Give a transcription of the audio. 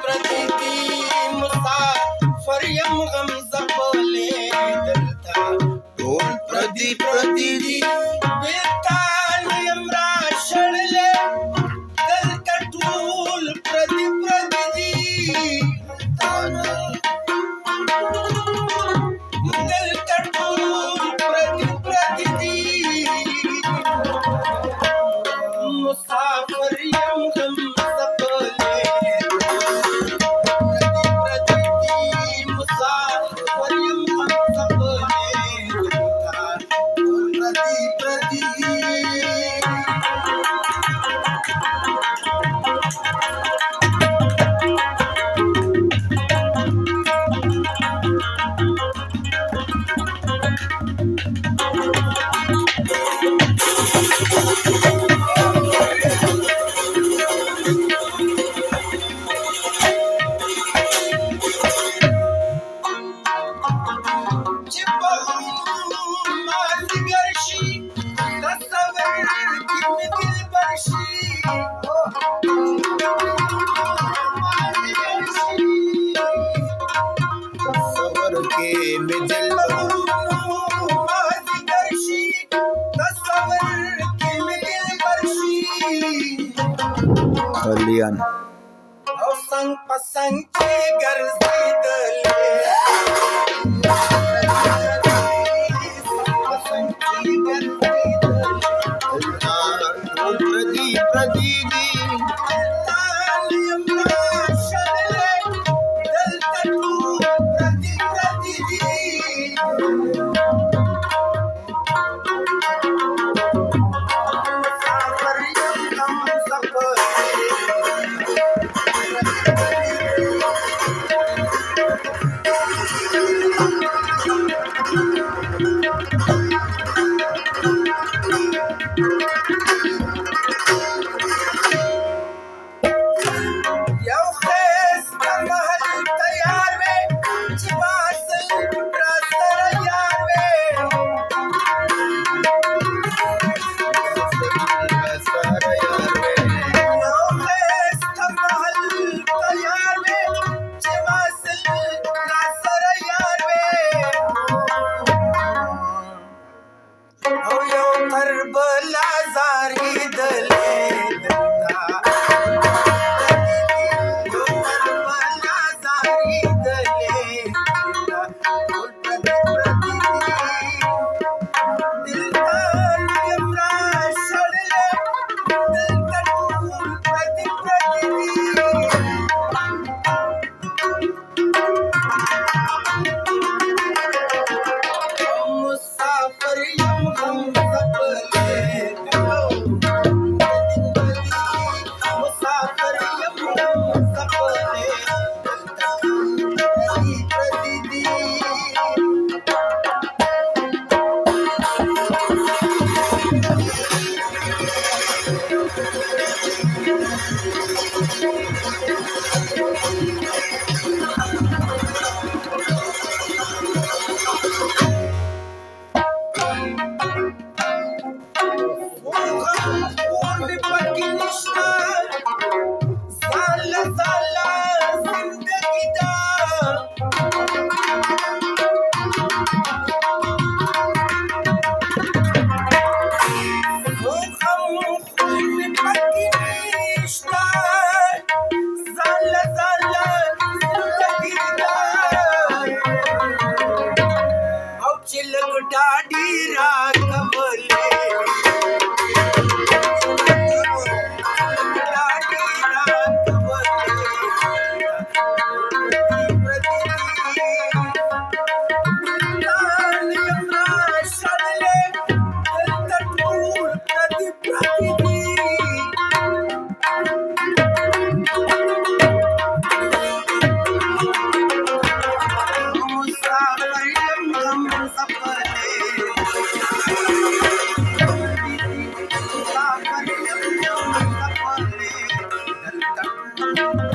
प्रतीति मुसाफर यम जपले दलता ढोल प्रतीति बेताल यमरा शळले दलता ढोल प्रतीति दलता ढोल प्रतीति मुसाफर यम जपले मुसाफर यम जपले प्रतीति Kalian Sang pasang cigar sidale pasang cigar sidale प्रतीति तालियम राशले दलता ढोल प्रतीति मुसाफर यम जपले Yow xees ka mahal tayaar we ci baasal rasara yaar we yow xees ka mahal tayaar we ci baasal rasara yaar we yow Karbala zaari dale मुसाफर यम जपले मुसाफर यम जपले प्रतीति ओंड पकिनिश्ता साला साला जिंदगी दा ओंड पकिनिश्ता साला साला जिंदगी दा औ चिलक डाडी रागवले Thank you.